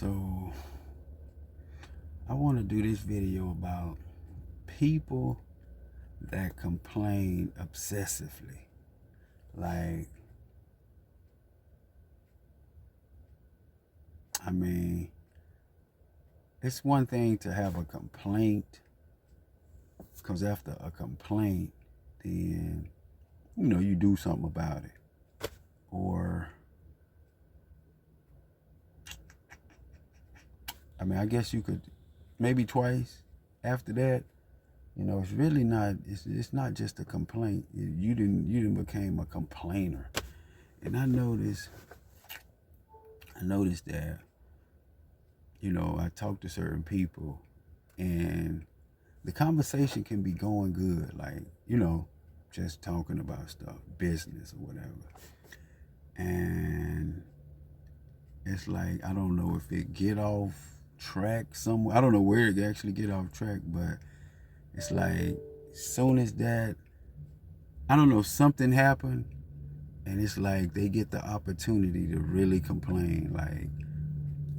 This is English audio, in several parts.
So I want to do this video about people that complain obsessively. Like, I mean, it's one thing to have a complaint, because after a complaint, then, you do something about it. Or, I guess you could maybe twice after that. It's really not, it's not just a complaint. You didn't became a complainer. And I noticed that, I talk to certain people and the conversation can be going good, like, just talking about stuff, business or whatever. And it's like, I don't know if it get off track somewhere. I don't know where it actually get off track, but it's like, as soon as that, I don't know, something happened, and it's like they get the opportunity to really complain, like,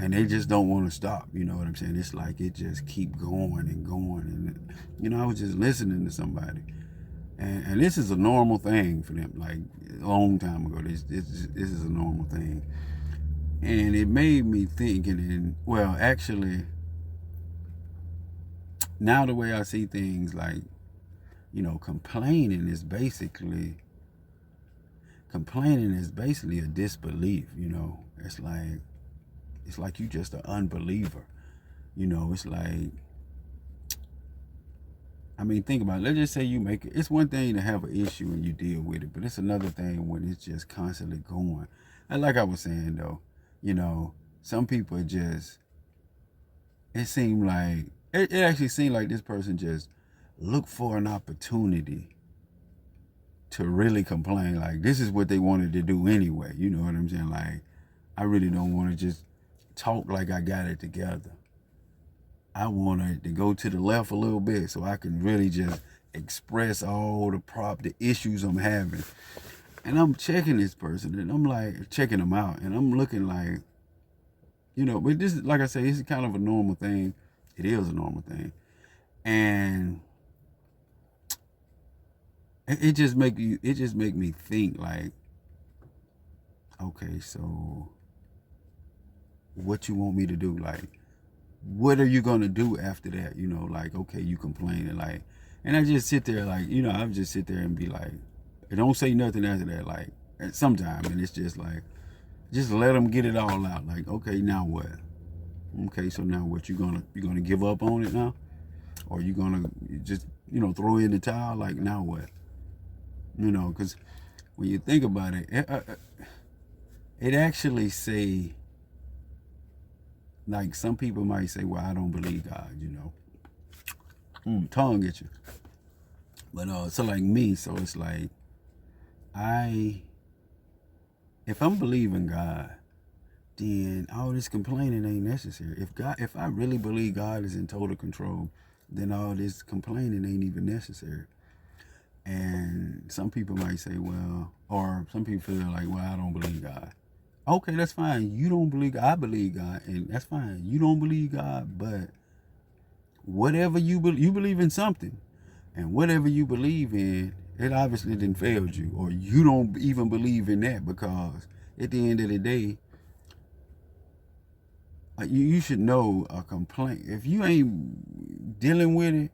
and they just don't want to stop. You know what I'm saying? It's like it just keep going and going. And I was just listening to somebody, and this is a normal thing for them. Like a long time ago, this is a normal thing, and it made me think. And well, actually, now the way I see things, like, complaining is basically a disbelief. It's like you just an unbeliever. It's like, think about it. Let's just say you make it. It's one thing to have an issue and you deal with it, but it's another thing when it's just constantly going. And like I was saying though, some people just, it seemed like, it actually seemed like this person just looked for an opportunity to really complain. Like, this is what they wanted to do anyway. You know what I'm saying? Like, I really don't want to just talk like I got it together. I wanted to go to the left a little bit so I can really just express all the issues I'm having. And I'm checking this person, and I'm like, checking them out, and I'm looking like, but this is, like I say, this is kind of a normal thing. It is a normal thing. And it just make me think, like, okay, so what you want me to do? Like, what are you gonna do after that? Like, okay, you complaining, like, and I just sit there, like, I would just sit there and be like, don't say nothing after that, like, sometimes, and it's just like, just let them get it all out. Like, okay, now what? Okay, so now what? You gonna give up on it now, or you gonna just throw in the towel? Like, now what? Because when you think about it, it actually say, like, some people might say, well, I don't believe God, tongue at you. But so like me, so it's like, if I'm believing God, then all this complaining ain't necessary. If I really believe God is in total control, then all this complaining ain't even necessary. And some people might say, well, or some people feel like, well, I don't believe God. Okay, that's fine. You don't believe God. I believe God, and that's fine. You don't believe God, but whatever you believe in something, and whatever you believe in, it obviously didn't fail you, or you don't even believe in that, because at the end of the day, you should know a complaint. If you ain't dealing with it,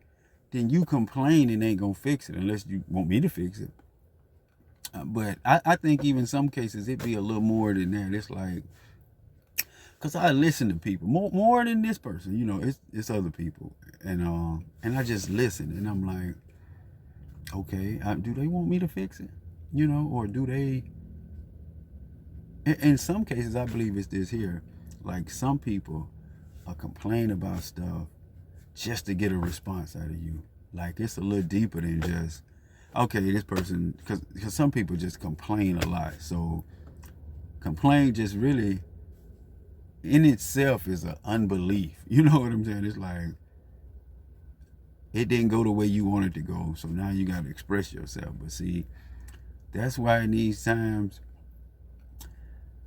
then you complaining ain't gonna fix it, unless you want me to fix it. But I think even some cases it be a little more than that. It's like, because I listen to people more than this person. It's other people, and I just listen, and I'm like, okay, do they want me to fix it? Or do they? In some cases, I believe it's this here. Like, some people are complaining about stuff just to get a response out of you. Like, it's a little deeper than just, okay, this person, because some people just complain a lot. So complain just really in itself is an unbelief. You know what I'm saying? It's like, it didn't go the way you wanted to go, so now you got to express yourself. But see, that's why in these times,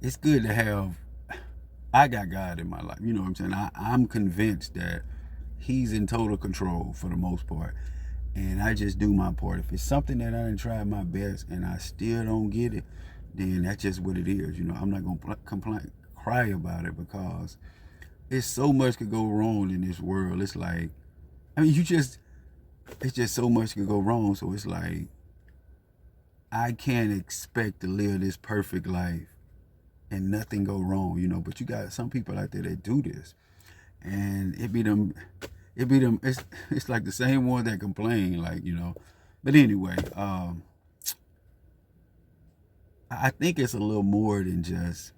it's good to have I got God in my life. You know what I'm saying? I'm convinced that He's in total control for the most part. And I just do my part. If it's something that I didn't try my best and I still don't get it, then that's just what it is. You know, I'm not gonna complain, cry about it, because it's so much could go wrong in this world. It's like, I mean, it's just so much could go wrong. So it's like, I can't expect to live this perfect life and nothing go wrong, you know. But you got some people out there that do this, and it be them. It's like the same one that complain, like, you know. But anyway, I think it's a little more than just.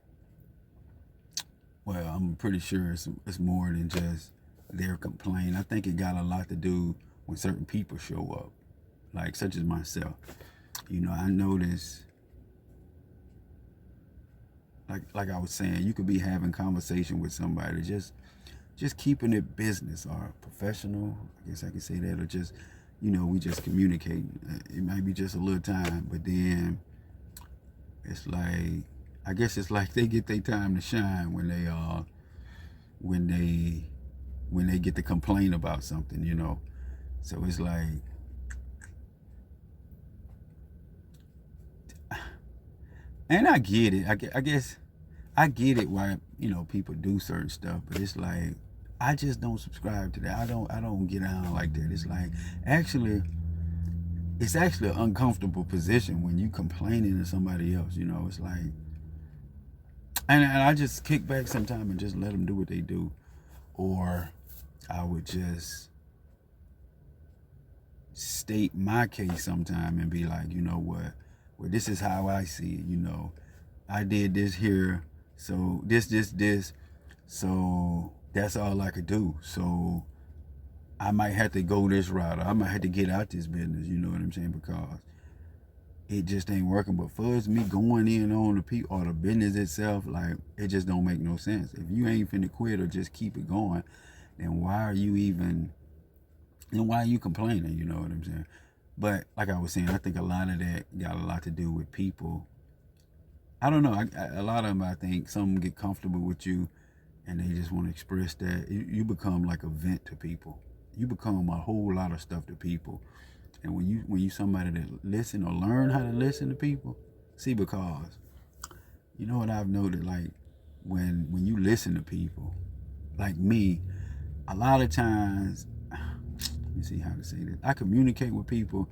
Well, I'm pretty sure it's more than just their complaint. I think it got a lot to do when certain people show up, like such as myself. You know, I notice, like I was saying, you could be having conversation with somebody, just keeping it business or professional. I guess I could say that, or just, you know, we just communicating. It might be just a little time, but then it's like, I guess it's like they get their time to shine when when they when they get to complain about something, you know. So it's like, and I get it. I guess I get it why, you know, people do certain stuff, but it's like, I just don't subscribe to that. I don't get down like that. It's like, actually, it's actually an uncomfortable position when you complaining to somebody else. You know, it's like, and I just kick back sometimes and just let them do what they do, or I would just state my case sometime and be like, you know what, well, this is how I see it. You know, I did this here, so this, so that's all I could do. So I might have to go this route, or I might have to get out this business. You know what I'm saying? Because it just ain't working. But for us, me going in on the people or the business itself, like, it just don't make no sense. If you ain't finna quit or just keep it going, then why are you even? And why are you complaining? You know what I'm saying? But like I was saying, I think a lot of that got a lot to do with people. I don't know. A lot of them, I think, some get comfortable with you, and they just want to express that. You become like a vent to people. You become a whole lot of stuff to people. And when you somebody that listen or learn how to listen to people, see, because you know what I've noted, like, when you listen to people, like me, a lot of times, let me see how to say this. I communicate with people,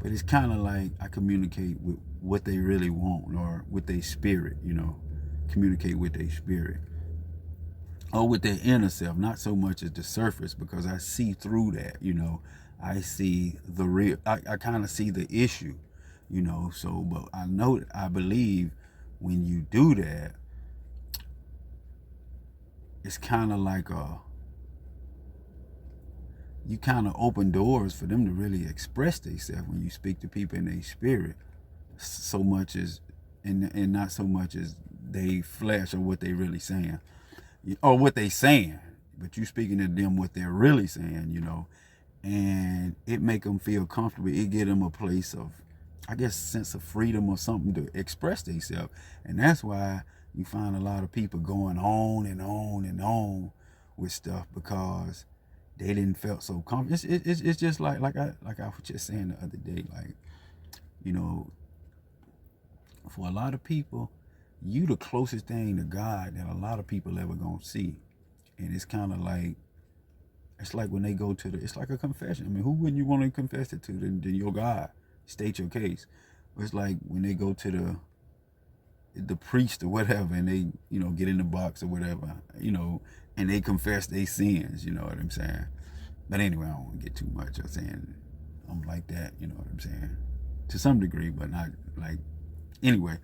but it's kind of like I communicate with what they really want, or with their spirit, you know, communicate with their spirit, or with their inner self, not so much as the surface, because I see through that, you know. I see the real, I kind of see the issue, you know. So, but I believe when you do that, it's kind of like you kind of open doors for them to really express themselves when you speak to people in their spirit, so much as, and not so much as they flesh or what they really saying, or what they saying, but you speaking to them what they're really saying, you know. And it make them feel comfortable. It give them a place of, I guess, sense of freedom or something to express themselves. And that's why you find a lot of people going on and on and on with stuff, because they didn't felt so comfortable. It's just like I was just saying the other day, like, you know, for a lot of people, you the closest thing to God that a lot of people ever gonna see. And it's kind of like, it's like when they go to it's like a confession. I mean, who wouldn't you want to confess it to than your God? State your case. It's like when they go to the priest or whatever, and they, you know, get in the box or whatever, you know, and they confess their sins. You know what I'm saying? But anyway, I don't want to get too much. I'm saying I'm like that. You know what I'm saying? To some degree, but not like. Anyway,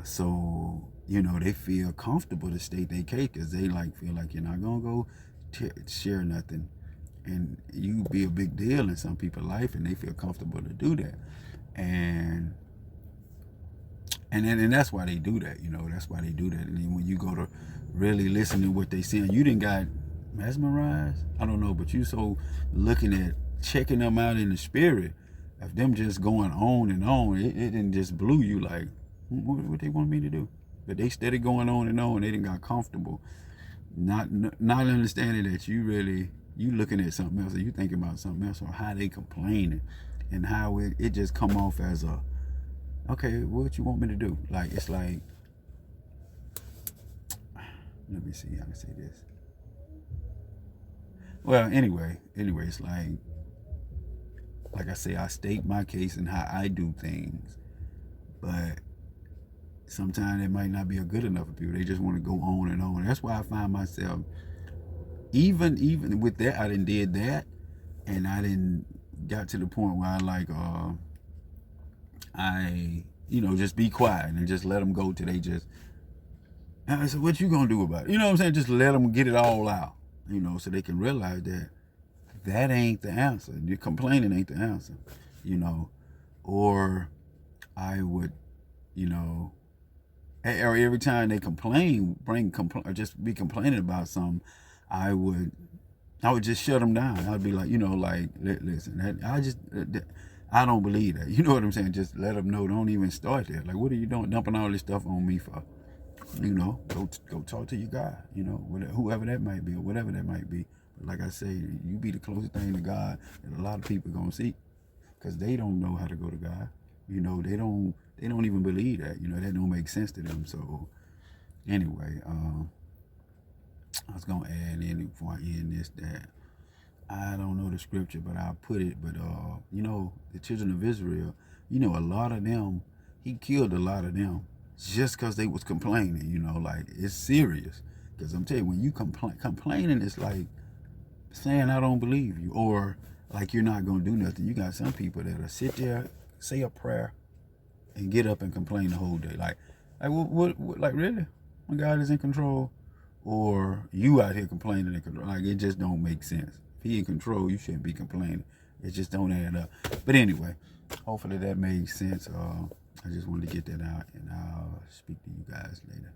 so, you know, they feel comfortable to state their case, because they like feel like you're not gonna go share nothing, and you be a big deal in some people's life, and they feel comfortable to do that, and that's why they do that. You know, that's why they do that. And then when you go to really listen to what they saying, you didn't got mesmerized. I don't know, but you so looking at checking them out in the spirit of them just going on and on. It didn't just blew you like, what they want me to do? But they steady going on and on. They didn't got comfortable, not understanding that you looking at something else, or you thinking about something else, or how they complaining, and how it just come off as a, okay, what you want me to do? Like, it's like, let me see how to say this. Well, anyway, it's like I say, I state my case and how I do things, but sometimes it might not be good enough for people. They just want to go on and on. That's why I find myself, even with that, I did that, and I didn't got to the point where I just be quiet and just let them go till they just. And I said, what you gonna do about it? You know what I'm saying? Just let them get it all out, so they can realize that ain't the answer. The complaining ain't the answer, Or I would, or every time they complain, or just be complaining about something, I would just shut them down. I'd be like, listen, I don't believe that. You know what I'm saying? Just let them know. Don't even start there. Like, what are you doing, dumping all this stuff on me for? Go talk to your God. Whoever that might be, or whatever that might be. But like I say, you be the closest thing to God that a lot of people gonna see, because they don't know how to go to God. They don't even believe that. That don't make sense to them. So anyway, I was gonna add in before I end this that I don't know the scripture, but I'll put it. But the children of Israel, a lot of them, he killed a lot of them just because they was complaining. Like, it's serious. Because I'm telling you, when you complaining, it's like saying I don't believe you, or like you're not gonna do nothing. You got some people that'll sit there, say a prayer, and get up and complain the whole day. Like what like, really? When God is in control, or you out here complaining in control? Like, it just don't make sense. If he in control, you shouldn't be complaining. It just don't add up. But anyway, hopefully that made sense. I just wanted to get that out, and I'll speak to you guys later.